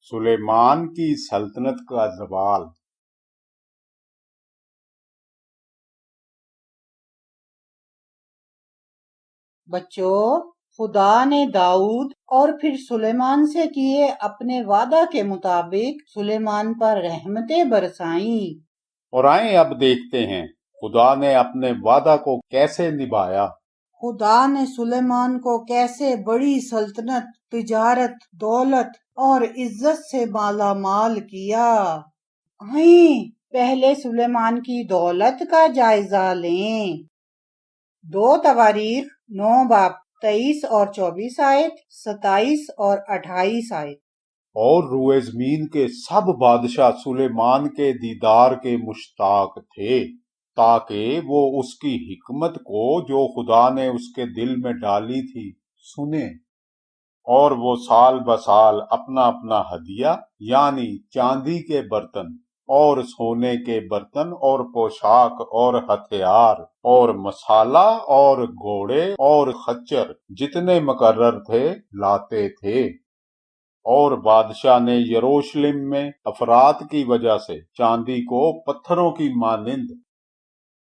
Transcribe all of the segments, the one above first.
سلیمان کی سلطنت کا زوال۔ بچوں، خدا نے داؤد اور پھر سلیمان سے کیے اپنے وعدہ کے مطابق سلیمان پر رحمتیں برسائیں۔ اور آئیں اب دیکھتے ہیں خدا نے اپنے وعدہ کو کیسے نبھایا۔ خدا نے سلیمان کو کیسے بڑی سلطنت، تجارت، دولت اور عزت سے مالا مال کیا۔ آئیں پہلے سلیمان کی دولت کا جائزہ لیں۔ 2 تواریخ 9 باب 23 اور 24 آیت، 27 اور 28 آیت۔ اور روئے زمین کے سب بادشاہ سلیمان کے دیدار کے مشتاق تھے، تاکہ وہ اس کی حکمت کو جو خدا نے اس کے دل میں ڈالی تھی سنیں۔ اور وہ سال بسال اپنا اپنا ہدیہ یعنی چاندی کے برتن اور سونے کے برتن اور پوشاک اور ہتھیار اور مسالہ اور گھوڑے اور خچر جتنے مقرر تھے لاتے تھے۔ اور بادشاہ نے یروشلم میں افراط کی وجہ سے چاندی کو پتھروں کی مانند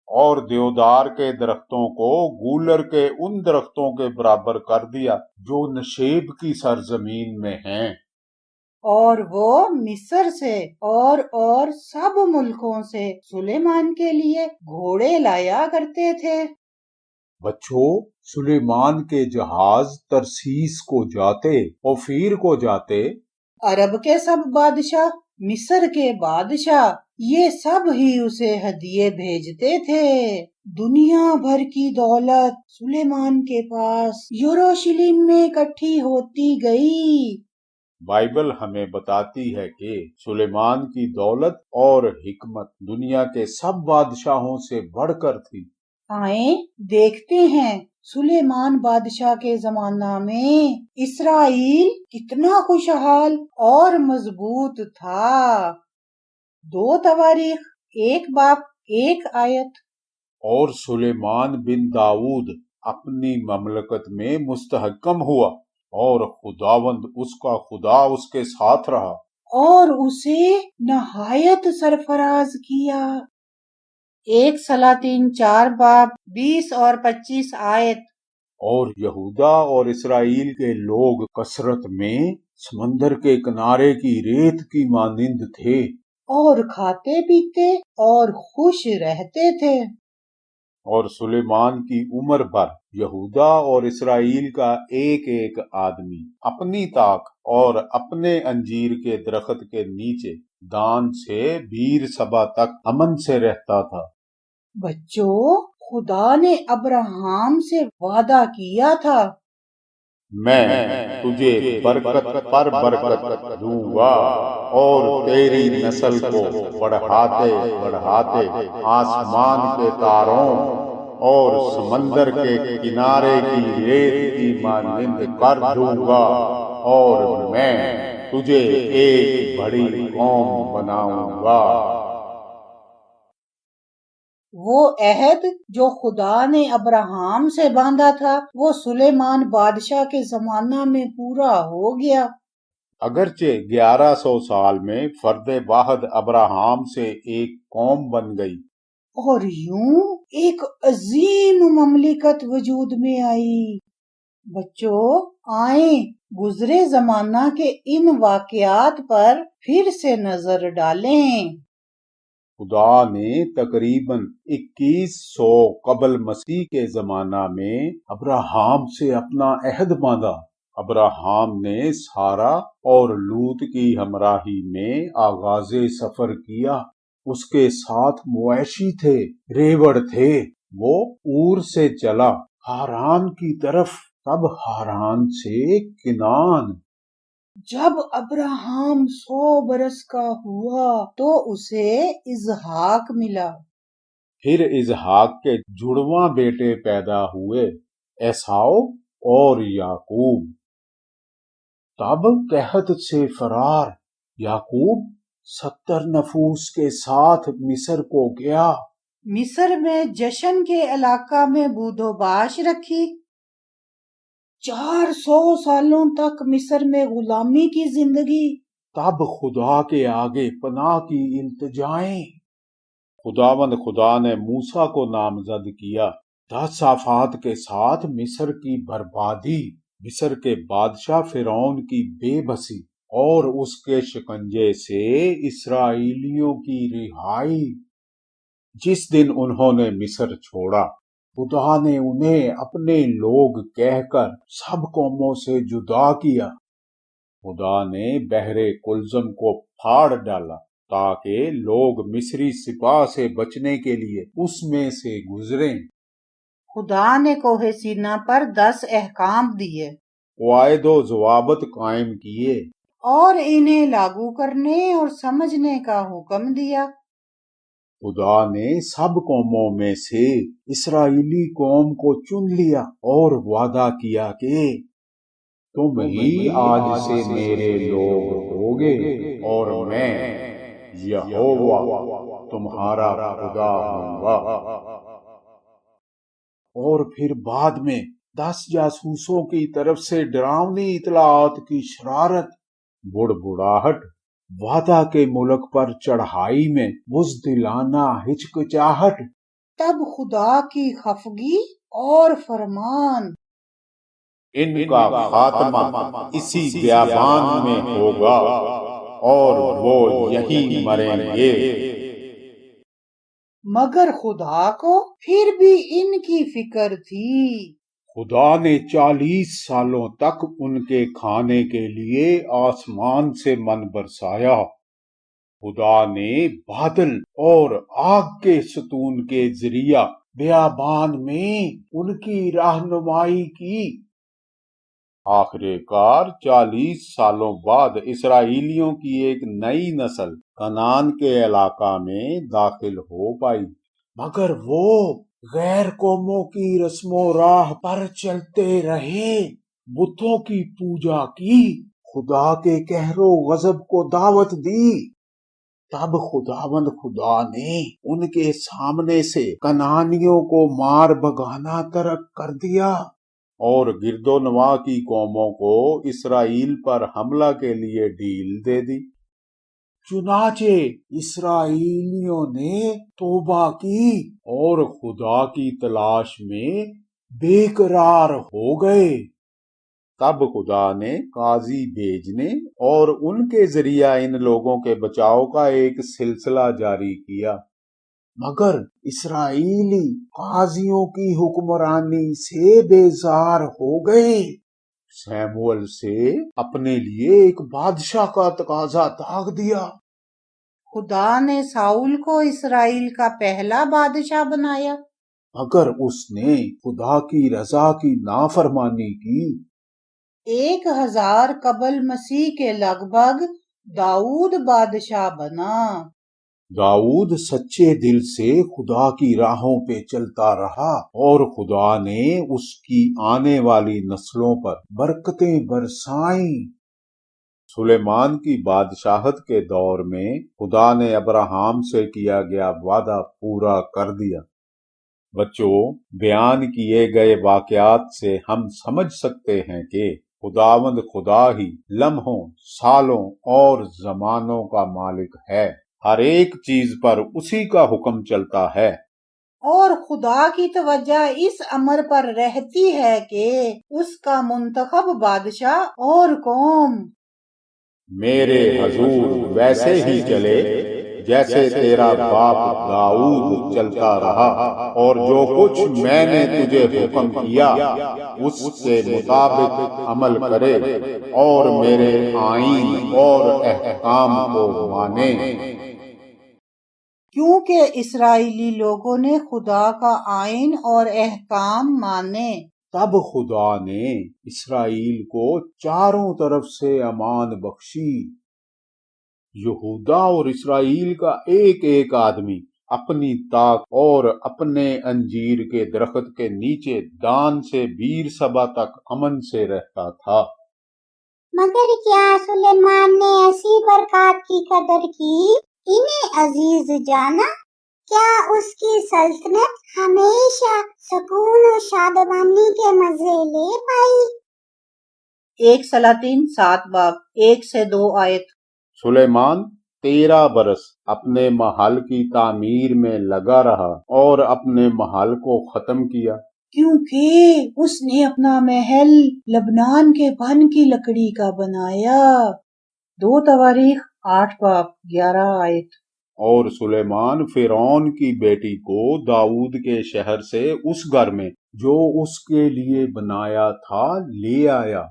اور دیودار کے درختوں کو گولر کے ان درختوں کے برابر کر دیا جو نشیب کی سرزمین میں ہیں۔ اور وہ مصر سے اور سب ملکوں سے سلیمان کے لیے گھوڑے لایا کرتے تھے۔ بچوں، سلیمان کے جہاز ترسیس کو جاتے، اوفیر کو جاتے، عرب کے سب بادشاہ، مصر کے بادشاہ، یہ سب ہی اسے ہدیے بھیجتے تھے۔ دنیا بھر کی دولت سلیمان کے پاس یروشلم میں اکٹھی ہوتی گئی۔ بائبل ہمیں بتاتی ہے کہ سلیمان کی دولت اور حکمت دنیا کے سب بادشاہوں سے بڑھ کر تھی۔ آئیں دیکھتے ہیں سلیمان بادشاہ کے زمانہ میں اسرائیل کتنا خوشحال اور مضبوط تھا۔ 2 تواریخ 1 باب 1 آیت۔ اور سلیمان بن داؤد اپنی مملکت میں مستحکم ہوا، اور خداوند اس کا خدا اس کے ساتھ رہا اور اسے نہایت سرفراز کیا۔ 1 سلاطین 4 باب 20 اور 25 آیت۔ اور یہودا اور اسرائیل کے لوگ کثرت میں سمندر کے کنارے کی ریت کی مانند تھے، اور کھاتے پیتے اور خوش رہتے تھے۔ اور سلیمان کی عمر بھر یہودا اور اسرائیل کا ایک ایک آدمی اپنی طاق اور اپنے انجیر کے درخت کے نیچے دان سے بیر سبا تک امن سے رہتا تھا۔ بچوں، خدا نے ابراہیم سے وعدہ کیا تھا، میں تجھے برکت پر برکت دوں گا، اور تیری نسل کو بڑھاتے بڑھاتے آسمان کے تاروں اور سمندر کے کنارے کی ریت کی مانند کر دوں گا، اور میں تجھے ایک بڑی قوم بناؤں گا۔ وہ عہد جو خدا نے ابراہیم سے باندھا تھا وہ سلیمان بادشاہ کے زمانہ میں پورا ہو گیا۔ اگرچہ 1100 سال میں فرد واحد ابراہیم سے ایک قوم بن گئی، اور یوں ایک عظیم مملکت وجود میں آئی۔ بچوں، آئیں گزرے زمانہ کے ان واقعات پر پھر سے نظر ڈالیں۔ خدا نے تقریباً 2100 قبل مسیح کے زمانہ میں ابراہیم سے اپنا عہد باندھا۔ ابراہیم نے سارا اور لوط کی ہمراہی میں آغاز سفر کیا۔ اس کے ساتھ مویشی تھے، ریوڑ تھے۔ وہ اور سے چلا ہاران کی طرف، تب ہاران سے کنعان۔ جب ابراہیم 100 برس کا ہوا تو اسے اسحاق ملا۔ پھر اسحاق کے جڑواں بیٹے پیدا ہوئے، ایساؤ اور یعقوب۔ تب قحط سے فرار یعقوب 70 نفوس کے ساتھ مصر کو گیا۔ مصر میں جشن کے علاقہ میں بود و باش رکھی۔ 400 سالوں تک مصر میں غلامی کی زندگی۔ تب خدا کے آگے پناہ کی التجائیں۔ خداوند خدا نے موسیٰ کو نامزد کیا 10 آفات کے ساتھ مصر کی بربادی، مصر کے بادشاہ فرعون کی بے بسی اور اس کے شکنجے سے اسرائیلیوں کی رہائی۔ جس دن انہوں نے مصر چھوڑا، خدا نے انہیں اپنے لوگ کہہ کر سب قوموں سے جدا کیا۔ خدا نے بحر کلزم کو پھاڑ ڈالا تاکہ لوگ مصری سپاہ سے بچنے کے لیے اس میں سے گزریں۔ خدا نے کوہ سینا پر 10 احکام دیے قواعد و ضوابط قائم کیے اور انہیں لاگو کرنے اور سمجھنے کا حکم دیا۔ خدا نے سب قوموں میں سے اسرائیلی قوم کو چن لیا اور وعدہ کیا کہ تم ہی آج سے میرے لوگ ہوگے اور میں یہوہ تمہارا خدا ہوں گا۔ اور پھر بعد میں 10 جاسوسوں کی طرف سے ڈراؤنی اطلاعات کی شرارت، بڑبڑاہٹ، وعدہ کے ملک پر چڑھائی میں بزدلانہ ہچکچاہٹ۔ تب خدا کی خفگی اور فرمان، ان کا خاتمہ اسی بیابان میں ہوگا اور وہ یہی مریں گے۔ مگر خدا کو پھر بھی ان کی فکر تھی۔ خدا نے 40 سالوں تک ان کے کھانے کے لیے آسمان سے من برسایا۔ خدا نے بادل اور آگ کے ستون کے ذریعہ بیابان میں ان کی رہنمائی کی۔ آخر کار 40 سالوں بعد اسرائیلیوں کی ایک نئی نسل کنعان کے علاقہ میں داخل ہو پائی، مگر وہ غیر قوموں کی رسم و راہ پر چلتے رہے، بتوں کی پوجا کی، خدا کے قہر و غضب کو دعوت دی۔ تب خداوند خدا نے ان کے سامنے سے کنعانیوں کو مار بھگانا ترک کر دیا اور گرد و نواح کی قوموں کو اسرائیل پر حملہ کے لیے ڈھیل دے دی۔ چنانچہ اسرائیلیوں نے توبہ کی اور خدا کی تلاش میں بے قرار ہو گئے۔ تب خدا نے قاضی بھیجنے اور ان کے ذریعہ ان لوگوں کے بچاؤ کا ایک سلسلہ جاری کیا، مگر اسرائیلی قاضیوں کی حکمرانی سے بیزار ہو گئے۔ سیموئل سے اپنے لیے ایک بادشاہ کا تقاضا داغ دیا۔ خدا نے ساؤل کو اسرائیل کا پہلا بادشاہ بنایا، مگر اس نے خدا کی رضا کی نافرمانی کی۔ 1000 قبل مسیح کے لگ بھگ داؤد بادشاہ بنا۔ داؤد سچے دل سے خدا کی راہوں پہ چلتا رہا اور خدا نے اس کی آنے والی نسلوں پر برکتیں برسائیں۔ سلیمان کی بادشاہت کے دور میں خدا نے ابراہیم سے کیا گیا وعدہ پورا کر دیا۔ بچوں، بیان کیے گئے واقعات سے ہم سمجھ سکتے ہیں کہ خداوند خدا ہی لمحوں، سالوں اور زمانوں کا مالک ہے۔ ہر ایک چیز پر اسی کا حکم چلتا ہے، اور خدا کی توجہ اس امر پر رہتی ہے کہ اس کا منتخب بادشاہ اور قوم میرے حضور ویسے ہی چلے جیسے تیرا باپ داؤد چلتا رہا، اور جو کچھ میں نے تجھے حکم کیا اس کے مطابق عمل کرے اور میرے آئین اور احکام کو مانے۔ کیونکہ اسرائیلی لوگوں نے خدا کا آئین اور احکام مانے، تب خدا نے اسرائیل کو چاروں طرف سے امان بخشی۔ یہودا اور اسرائیل کا ایک ایک آدمی اپنی طاق اور اپنے انجیر کے درخت کے نیچے دان سے بیر سبا تک امن سے رہتا تھا۔ مگر کیا سلیمان نے ایسی برکات کی قدر کی، انہیں عزیز جانا؟ کیا اس کی سلطنت ہمیشہ سکون و شادمانی کے مزے لے پائی؟ 1 سلاطین 7 باب 1 سے 2 آیت۔ سلیمان 13 برس اپنے محل کی تعمیر میں لگا رہا اور اپنے محل کو ختم کیا، کیونکہ اس نے اپنا محل لبنان کے بن کی لکڑی کا بنایا۔ 2 تواریخ 8 باب 11 آیت۔ اور سلیمان فرعون کی بیٹی کو داؤد کے شہر سے اس گھر میں جو اس کے لیے بنایا تھا لے آیا۔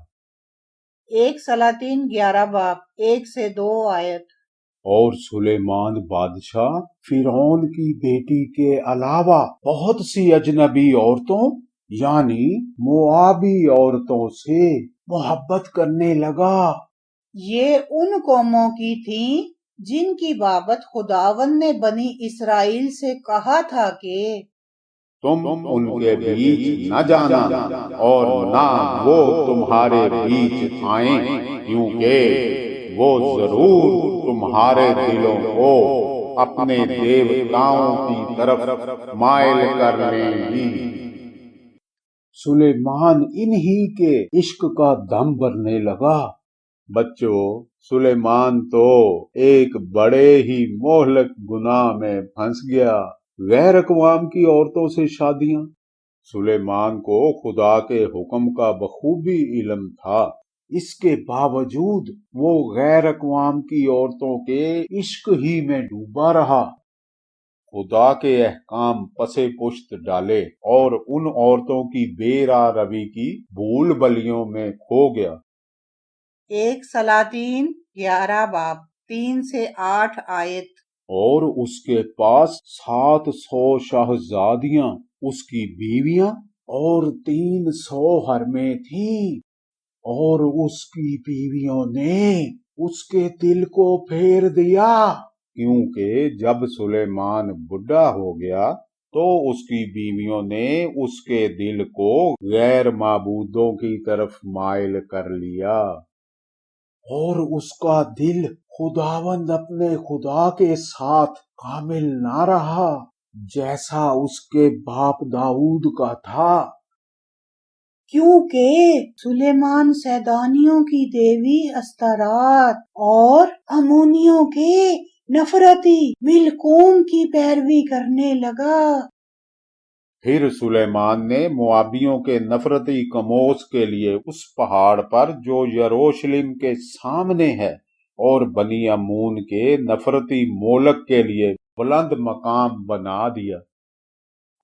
1 سلاطین 11 باب 1 سے 2 آیت۔ اور سلیمان بادشاہ فرعون کی بیٹی کے علاوہ بہت سی اجنبی عورتوں یعنی موآبی عورتوں سے محبت کرنے لگا۔ یہ ان قوموں کی تھیں جن کی بابت خداوند نے بنی اسرائیل سے کہا تھا کہ تم ان کے بیچ نہ جانا اور نہ وہ تمہارے بیچ آئیں، کیونکہ وہ ضرور تمہارے دلوں کو اپنے دیوتاؤں کی طرف مائل کر لیں گی۔ سلیمان انہی کے عشق کا دم بھرنے لگا۔ بچوں، سلیمان تو ایک بڑے ہی مہلک گناہ میں پھنس گیا، غیر اقوام کی عورتوں سے شادیاں۔ سلیمان کو خدا کے حکم کا بخوبی علم تھا، اس کے باوجود وہ غیر اقوام کی عورتوں کے عشق ہی میں ڈوبا رہا۔ خدا کے احکام پسے پشت ڈالے اور ان عورتوں کی بے راہ روی کی بھول بلیوں میں کھو گیا۔ 1 سلاطین 11 باب 3 سے 8 آیت۔ اور اس کے پاس 700 شہزادیاں اس کی بیویاں اور 300 حرمیں تھیں، اور اس کی بیویوں نے اس کے دل کو پھیر دیا، کیونکہ جب سلیمان بڈھا ہو گیا تو اس کی بیویوں نے اس کے دل کو غیر معبودوں کی طرف مائل کر لیا، اور اس کا دل خداوند اپنے خدا کے ساتھ کامل نہ رہا جیسا اس کے باپ داؤد کا تھا۔ کیونکہ سلیمان سیدانیوں کی دیوی استارات اور امونیوں کے نفرتی ملکوم کی پیروی کرنے لگا۔ پھر سلیمان نے موابیوں کے نفرتی کموس کے لیے اس پہاڑ پر جو یروشلم کے سامنے ہے اور بنی امون کے نفرتی مولک کے لیے بلند مقام بنا دیا۔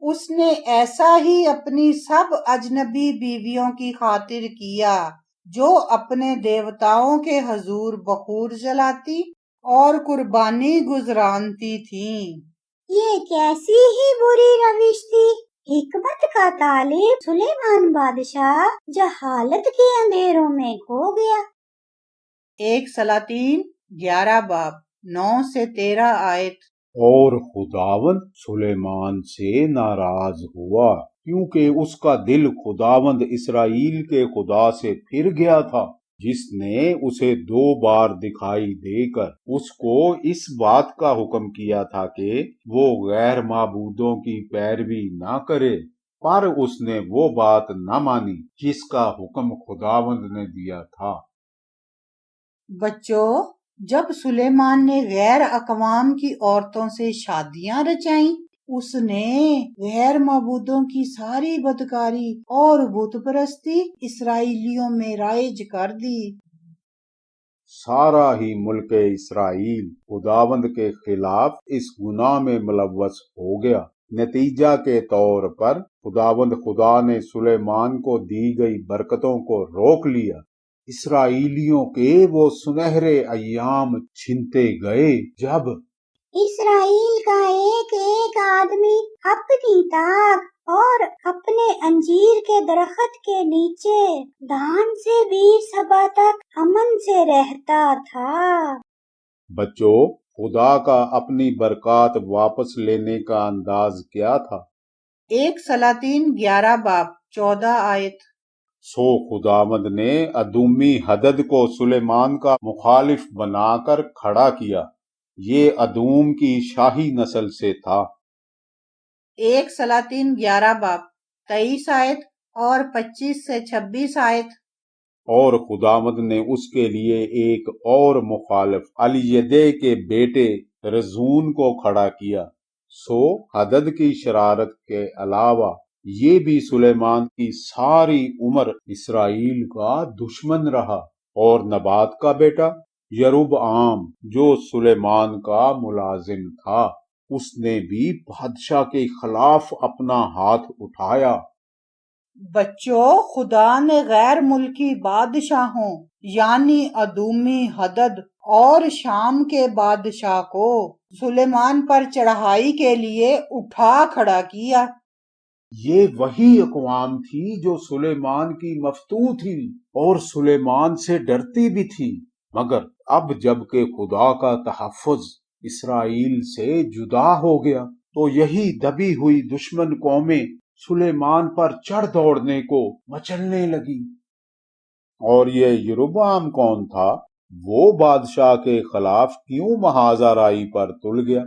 اس نے ایسا ہی اپنی سب اجنبی بیویوں کی خاطر کیا جو اپنے دیوتاؤں کے حضور بخور جلاتی اور قربانی گزرانتی تھیں۔ یہ کیسی ہی بری روش تھی۔ حکمت کا طالب سلیمان بادشاہ جہالت کے اندھیروں میں کھو گیا۔ 1 سلاطین 11 باب 9 سے 13 آیت۔ اور خداوند سلیمان سے ناراض ہوا، کیونکہ اس کا دل خداوند اسرائیل کے خدا سے پھر گیا تھا، جس نے اسے 2 بار دکھائی دے کر اس کو اس بات کا حکم کیا تھا کہ وہ غیر معبودوں کی پیروی نہ کرے، پر اس نے وہ بات نہ مانی جس کا حکم خداوند نے دیا تھا۔ بچوں، جب سلیمان نے غیر اقوام کی عورتوں سے شادیاں رچائیں، اس نے غیر معبودوں کی ساری بدکاری اور بت پرستی اسرائیلیوں میں رائج کر دی۔ سارا ہی ملک اسرائیل خداوند کے خلاف اس گناہ میں ملوث ہو گیا۔ نتیجہ کے طور پر خداوند خدا نے سلیمان کو دی گئی برکتوں کو روک لیا۔ اسرائیلیوں کے وہ سنہرے ایام چھنتے گئے جب اسرائیل کا ایک ایک آدمی اپنی تاک اور اپنے انجیر کے درخت کے نیچے دان سے بیر سبا تک امن سے رہتا تھا۔ بچوں، خدا کا اپنی برکات واپس لینے کا انداز کیا تھا؟ 1 سلاطین 11 باب 14 آیت۔ سو خداوند نے ادومی حدد کو سلیمان کا مخالف بنا کر کھڑا کیا۔ یہ ادوم کی شاہی نسل سے تھا۔ 1 سلاطین 11 باب 23 آیت اور 25 سے 26 آیت۔ اور خداوند نے اس کے لیے ایک اور مخالف الیدے کے بیٹے رزون کو کھڑا کیا۔ سو حدد کی شرارت کے علاوہ یہ بھی سلیمان کی ساری عمر اسرائیل کا دشمن رہا۔ اور نبات کا بیٹا یروبعام جو سلیمان کا ملازم تھا، اس نے بھی بادشاہ کے خلاف اپنا ہاتھ اٹھایا۔ بچوں، خدا نے غیر ملکی بادشاہوں یعنی ادومی حدد اور شام کے بادشاہ کو سلیمان پر چڑھائی کے لیے اٹھا کھڑا کیا۔ یہ وہی اقوام تھی جو سلیمان کی مفتو تھی اور سلیمان سے ڈرتی بھی تھی، مگر اب جب کہ خدا کا تحفظ اسرائیل سے جدا ہو گیا تو یہی دبی ہوئی دشمن قومیں سلیمان پر چڑھ دوڑنے کو مچلنے لگی۔ اور یہ یروبعام کون تھا؟ وہ بادشاہ کے خلاف کیوں محاذ آرائی پر تل گیا؟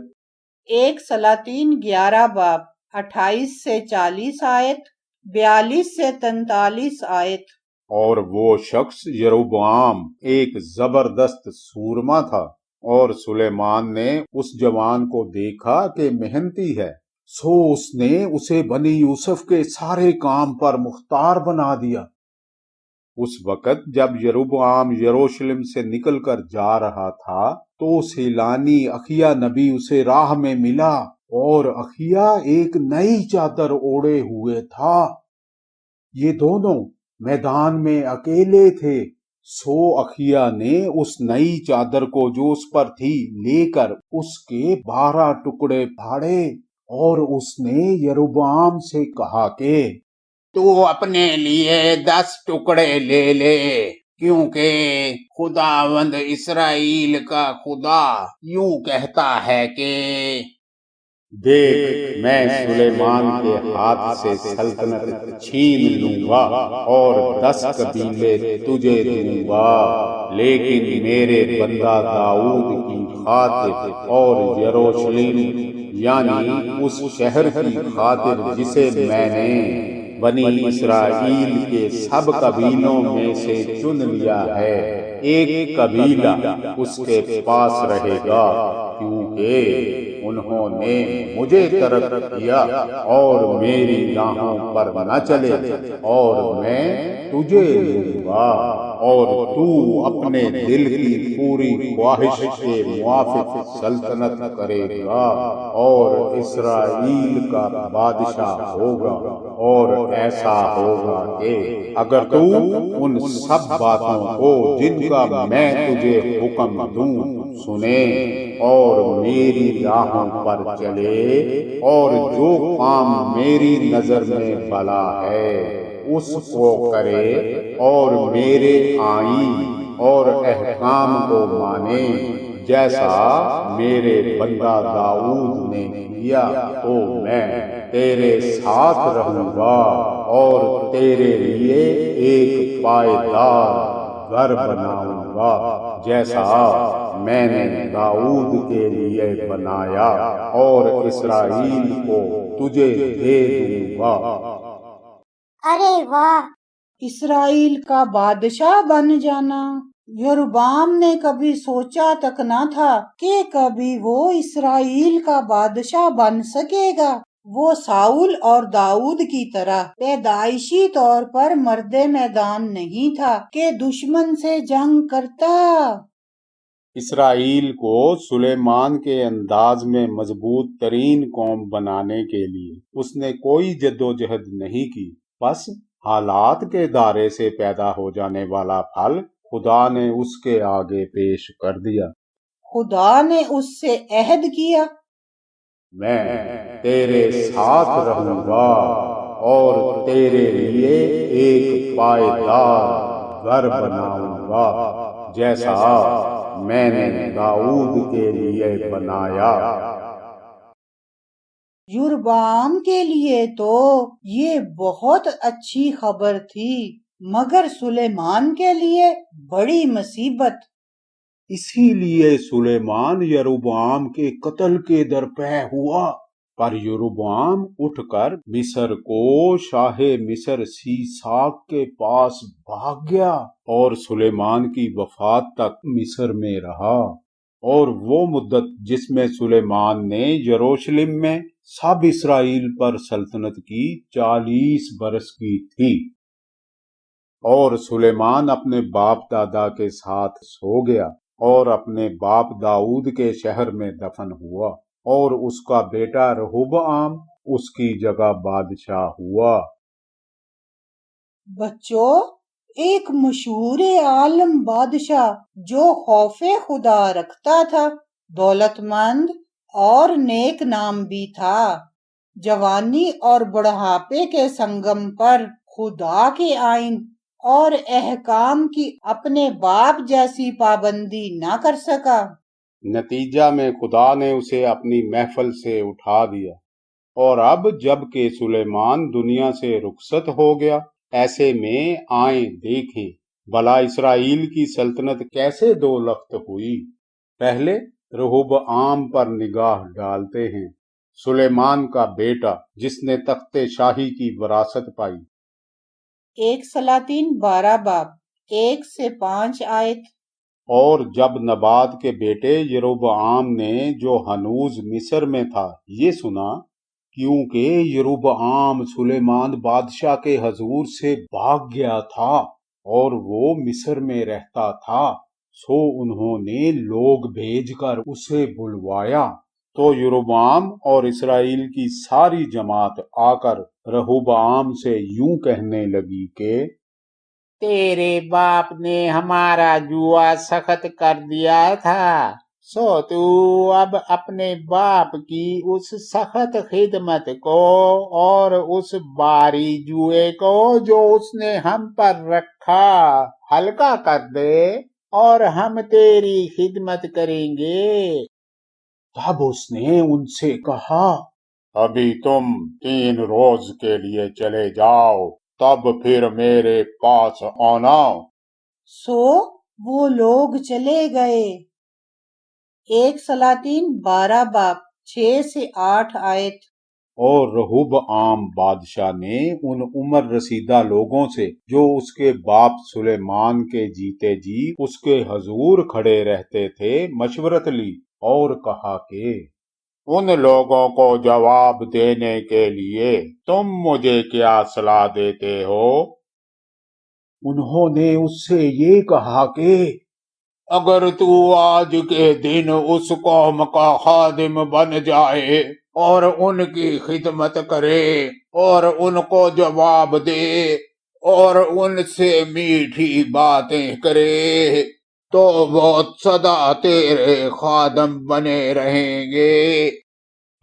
ایک سلاطین 11 باب 28 سے 40 آیت، 42 سے 43 آیت۔ اور وہ شخص یروبعام ایک زبردست سورما تھا، اور سلیمان نے اس جوان کو دیکھا کہ محنتی ہے، سو اس نے اسے بنی یوسف کے سارے کام پر مختار بنا دیا۔ اس وقت جب یروبعام یروشلم سے نکل کر جا رہا تھا تو سیلانی اخیا نبی اسے راہ میں ملا، اور اخیا ایک نئی چادر اوڑے ہوئے تھا۔ یہ دونوں میدان میں اکیلے تھے، سو اخیا نے اس نئی چادر کو جو اس پر تھی لے کر اس کے 12 ٹکڑے پھاڑے، اور اس نے یروبعام سے کہا کہ تو اپنے لیے 10 ٹکڑے لے لے، کیونکہ خداوند اسرائیل کا خدا یوں کہتا ہے کہ دیکھ، میں سلیمان کے ہاتھ سے سلطنت چھین لوں گا اور 10 قبیلے تجھے دوں گا، لیکن میرے بندہ داؤد کی خاطر اور یروشلم یعنی اس شہر کی خاطر جسے میں نے بنی اسرائیل کے سب قبیلوں میں سے چن لیا ہے، ایک قبیلہ اس کے پاس رہے گا، کیونکہ انہوں نے مجھے ترک کیا اور میری راہوں پر نہ چلے، اور میں تجھے لوں گا اور تو اپنے دل کی پوری خواہش کے موافق سلطنت کرے گا اور اسرائیل کا بادشاہ ہوگا۔ اور ایسا ہوگا کہ اگر تو ان سب باتوں کو جن کا میں تجھے حکم دوں سنے اور میری راہوں پر چلے، اور جو کام میری نظر میں بھلا ہے اس کو کرے، اور میرے آئین اور احکام کو مانے جیسا میرے بندہ داؤد نے کیا، تو میں تیرے ساتھ رہوں گا اور تیرے لیے ایک پائیدار گھر بناؤں گا، جیسا میں نے داؤد کے لیے بنایا، اور اسرائیل کو تجھے دے دوں گا۔ ارے واہ! اسرائیل کا بادشاہ بن جانا! یروبعام نے کبھی سوچا تک نہ تھا کہ کبھی وہ اسرائیل کا بادشاہ بن سکے گا۔ وہ ساؤل اور داؤد کی طرح پیدائشی طور پر مرد میدان نہیں تھا کہ دشمن سے جنگ کرتا۔ اسرائیل کو سلیمان کے انداز میں مضبوط ترین قوم بنانے کے لیے اس نے کوئی جدوجہد نہیں کی، بس حالات کے دائرے سے پیدا ہو جانے والا پھل خدا نے اس کے آگے پیش کر دیا۔ خدا نے اس سے عہد کیا، میں تیرے ساتھ رہوں گا اور تیرے لیے ایک پائیدار گھر بناؤں گا، جیسا میں نے داؤد کے لیے بنایا۔ یروبعام کے لیے تو یہ بہت اچھی خبر تھی، مگر سلیمان کے لیے بڑی مصیبت۔ اسی لیے سلیمان یروبعام کے قتل کے درپے ہوا۔ پر یروبعام اٹھ کر مصر کو شاہ مصر سیساک کے پاس بھاگ گیا اور سلیمان کی وفات تک مصر میں رہا، اور وہ مدت جس میں سلیمان نے یروشلم میں سب اسرائیل پر سلطنت کی 40 برس کی تھی۔ اور سلیمان اپنے باپ دادا کے ساتھ سو گیا اور اپنے باپ داؤد کے شہر میں دفن ہوا، اور اس کا بیٹا رہوبعام اس کی جگہ بادشاہ ہوا۔ بچوں، ایک مشہور عالم بادشاہ جو خوف خدا رکھتا تھا، دولت مند اور نیک نام بھی تھا، جوانی اور بڑھاپے کے سنگم پر خدا کے آئین اور احکام کی اپنے باپ جیسی پابندی نہ کر سکا۔ نتیجہ میں خدا نے اسے اپنی محفل سے اٹھا دیا، اور اب جب کہ سلیمان دنیا سے رخصت ہو گیا، ایسے میں آئیں دیکھیں بھلا اسرائیل کی سلطنت کیسے دو لخت ہوئی۔ پہلے رہوبعام پر نگاہ ڈالتے ہیں، سلیمان کا بیٹا جس نے تخت شاہی کی وراثت پائی۔ 1 سلاطین 12 باب 1 سے 5 آیت۔ اور جب نبات کے بیٹے یروبعام نے جو ہنوز مصر میں تھا یہ سنا، کیونکہ یروبعام سلیمان بادشاہ کے حضور سے بھاگ گیا تھا اور وہ مصر میں رہتا تھا، سو انہوں نے لوگ بھیج کر اسے بلوایا۔ تو یروبعام اور اسرائیل کی ساری جماعت آ کر رہوبعام سے یوں کہنے لگی کہ تیرے باپ نے ہمارا جوا سخت کر دیا تھا، سو تو اب اپنے باپ کی اس سخت خدمت کو اور اس باری جوئے کو جو اس نے ہم پر رکھا ہلکا کر دے، اور ہم تیری خدمت کریں گے۔ تب اس نے ان سے کہا، ابھی تم 3 روز کے لیے چلے جاؤ، تب پھر میرے پاس آنا۔ سو وہ لوگ چلے گئے۔ 1 سلاطین 12 باب 6 سے 8 آیت۔ اور رہوبعام بادشاہ نے ان عمر رسیدہ لوگوں سے جو اس کے باپ سلیمان کے جیتے جی اس کے حضور کھڑے رہتے تھے مشورت لی اور کہا کہ ان لوگوں کو جواب دینے کے لیے تم مجھے کیا صلاح دیتے ہو؟ انہوں نے اس سے یہ کہا کہ اگر تو آج کے دن اس قوم کا خادم بن جائے اور ان کی خدمت کرے اور ان کو جواب دے اور ان سے میٹھی باتیں کرے تو وہ سدا تیرے خادم بنے رہیں گے۔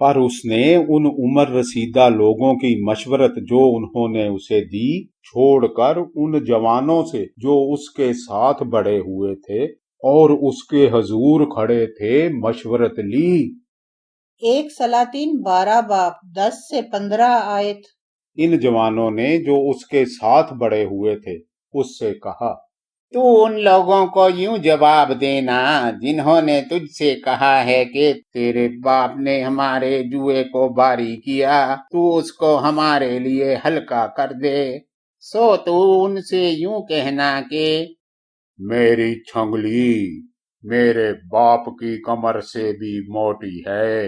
پر اس نے ان عمر رسیدہ لوگوں کی مشورت جو انہوں نے اسے دی چھوڑ کر ان جوانوں سے جو اس کے ساتھ بڑے ہوئے تھے اور اس کے حضور کھڑے تھے مشورت لی۔ 1 سلاطین 12 باب 10 سے 15 آیت۔ ان جوانوں نے جو اس کے ساتھ بڑے ہوئے تھے اس سے کہا، تو ان لوگوں کو یوں جواب دینا جنہوں نے تجھ سے کہا ہے کہ تیرے باپ نے ہمارے جوئے کو باری کیا، تو اس کو ہمارے لیے ہلکا کر دے۔ سو تو ان سے یوں کہنا کہ میری چھنگلی میرے باپ کی کمر سے بھی موٹی ہے،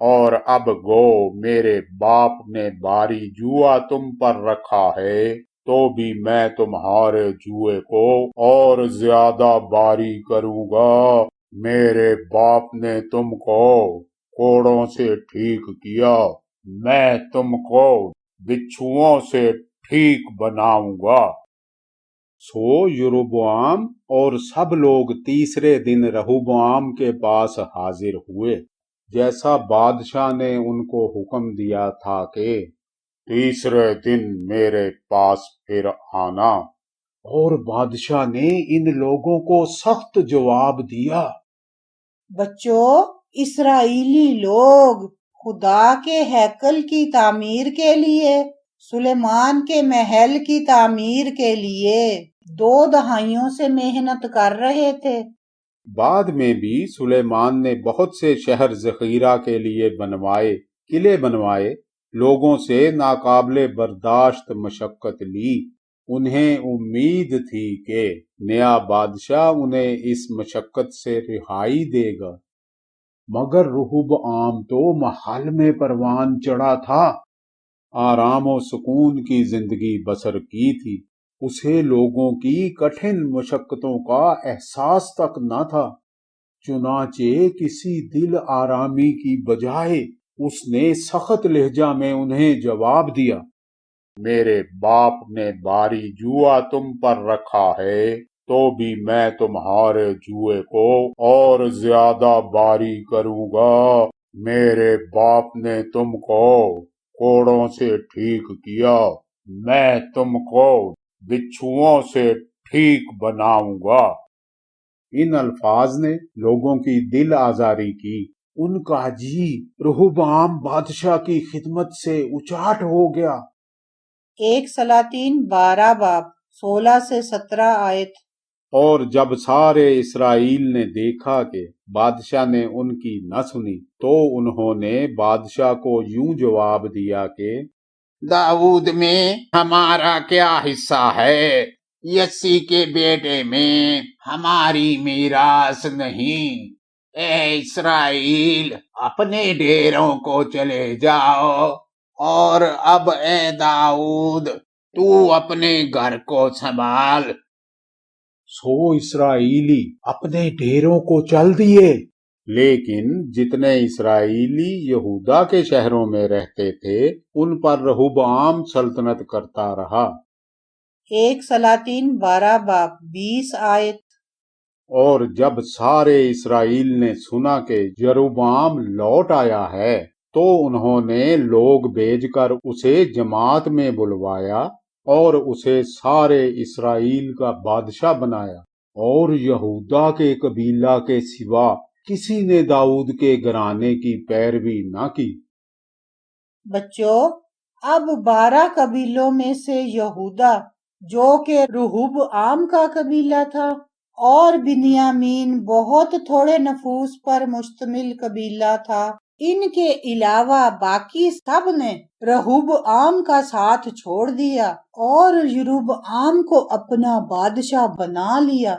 اور اب گو میرے باپ نے باری جوا تم پر رکھا ہے، تو بھی میں تمہارے جوئے کو اور زیادہ باری کروں گا۔ میرے باپ نے تم کو کوڑوں سے ٹھیک کیا، میں تم کو بچھوؤں سے ٹھیک بناؤں گا۔ سو یروبعام اور سب لوگ تیسرے دن رہوبعام کے پاس حاضر ہوئے، جیسا بادشاہ نے ان کو حکم دیا تھا کہ تیسرے دن میرے پاس پھر آنا۔ اور بادشاہ نے ان لوگوں کو سخت جواب دیا، بچوں، اسرائیلی لوگ خدا کے ہیکل کی تعمیر کے لیے، سلیمان کے محل کی تعمیر کے لیے 2 دہائیوں سے محنت کر رہے تھے۔ بعد میں بھی سلیمان نے بہت سے شہر ذخیرہ کے لیے بنوائے، قلعے بنوائے، لوگوں سے ناقابل برداشت مشقت لی۔ انہیں امید تھی کہ نیا بادشاہ انہیں اس مشقت سے رہائی دے گا، مگر رہبعام تو محل میں پروان چڑھا تھا، آرام و سکون کی زندگی بسر کی تھی، اسے لوگوں کی کٹھن مشقتوں کا احساس تک نہ تھا۔ چنانچہ کسی دل آرامی کی بجائے اس نے سخت لہجہ میں انہیں جواب دیا، میرے باپ نے باری جوا تم پر رکھا ہے، تو بھی میں تمہارے جوئے کو اور زیادہ باری کروں گا۔ میرے باپ نے تم کو کوڑوں سے ٹھیک کیا، میں تم کو بچھوؤں سے ٹھیک بناؤں گا۔ ان الفاظ نے لوگوں کی دل آزاری کی، ان کا جی رہبعام بادشاہ کی خدمت سے اچاٹ ہو گیا۔ ایک سلاطین 12 باب 16 سے 17 آیت۔ اور جب سارے اسرائیل نے دیکھا کہ بادشاہ نے ان کی نہ سنی، تو انہوں نے بادشاہ کو یوں جواب دیا کہ داؤد میں ہمارا کیا حصہ ہے؟ یسی کے بیٹے میں ہماری میراث نہیں۔ اے اسرائیل، اپنے ڈیروں کو چلے جاؤ، اور اب اے داؤد، تو اپنے گھر کو سنبھال۔ سو اسرائیلی اپنے ڈیروں کو چل دیے، لیکن جتنے اسرائیلی یہودا کے شہروں میں رہتے تھے ان پر رہبعام سلطنت کرتا رہا۔ ایک سلاطین 12 باب 20 آیت۔ اور جب سارے اسرائیل نے سنا کہ یروبعام لوٹ آیا ہے، تو انہوں نے لوگ بھیج کر اسے جماعت میں بلوایا اور اسے سارے اسرائیل کا بادشاہ بنایا، اور یہودا کے قبیلہ کے سوا کسی نے داؤد کے گھرانے کی پیروی نہ کی۔ بچوں، اب 12 قبیلوں میں سے یہودا جو کہ رہبعام کا قبیلہ تھا، اور بنیامین بہت تھوڑے نفوس پر مشتمل قبیلہ تھا، ان کے علاوہ باقی سب نے رہبعام کا ساتھ چھوڑ دیا اور یروبعام کو اپنا بادشاہ بنا لیا۔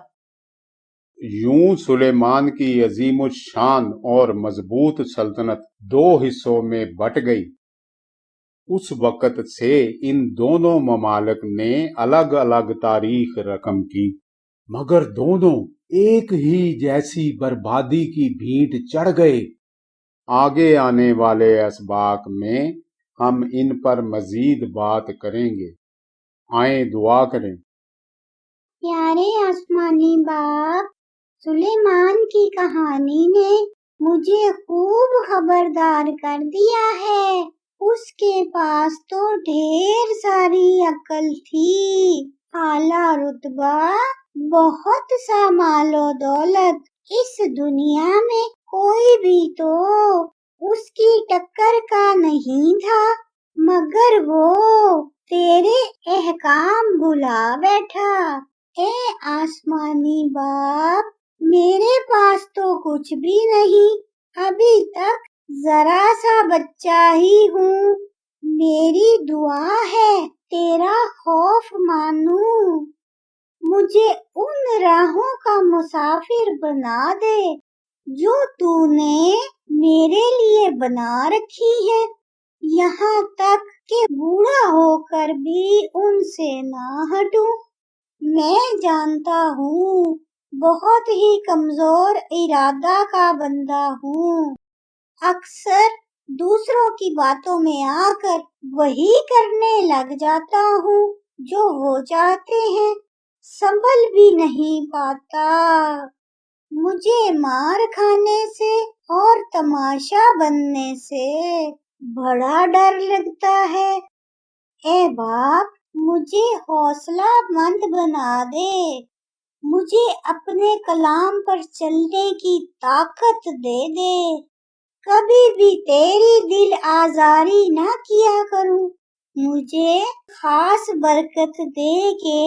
یوں سلیمان کی عظیم الشان اور مضبوط سلطنت 2 حصوں میں بٹ گئی۔ اس وقت سے ان دونوں ممالک نے الگ الگ تاریخ رقم کی، مگر دونوں ایک ہی جیسی بربادی کی بھیٹ چڑھ گئے۔ آگے آنے والے اسباق میں ہم ان پر مزید بات کریں گے۔ آئیں دعا کریں۔ پیارے آسمانی باپ، سلیمان کی کہانی نے مجھے خوب خبردار کر دیا ہے۔ اس کے پاس تو ڈھیر ساری عقل تھی، اعلیٰ رتبہ، بہت سا مال و دولت، اس دنیا میں کوئی بھی تو اس کی ٹکر کا نہیں تھا، مگر وہ تیرے احکام بھلا بیٹھا۔ اے آسمانی باپ، میرے پاس تو کچھ بھی نہیں، ابھی تک ذرا سا بچہ ہی ہوں، میری دعا ہے تیرا خوف مانوں، مجھے ان راہوں کا مسافر بنا دے جو تو نے میرے لیے بنا رکھی ہے، یہاں تک کہ بوڑھا ہو کر بھی ان سے نہ ہٹوں۔ میں جانتا ہوں بہت ہی کمزور ارادہ کا بندہ ہوں، اکثر دوسروں کی باتوں میں آ کر وہی کرنے لگ جاتا ہوں جو وہ چاہتے ہیں، سنبھل بھی نہیں پاتا، مجھے مار کھانے سے اور تماشا بننے سے بڑا ڈر لگتا ہے۔ اے باپ، مجھے حوصلہ مند بنا دے، مجھے اپنے کلام پر چلنے کی طاقت دے دے، کبھی بھی تیری دل آزاری نہ کیا کروں، مجھے خاص برکت دے کہ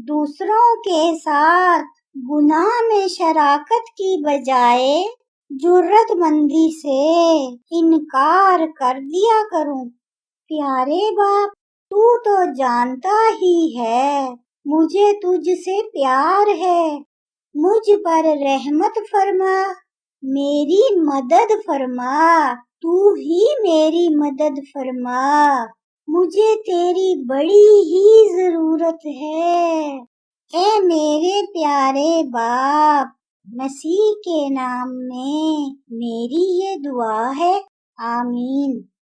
دوسروں کے ساتھ گناہ میں شراکت کی بجائے جرت مندی سے انکار کر دیا کروں۔ پیارے باپ، تو جانتا ہی ہے مجھے تجھ سے پیار ہے، مجھ پر رحمت فرما، میری مدد فرما، تو ہی میری مدد فرما، مجھے تیری بڑی ہی ضرورت ہے۔ اے میرے پیارے باپ، مسیح کے نام میں میری یہ دعا ہے، آمین۔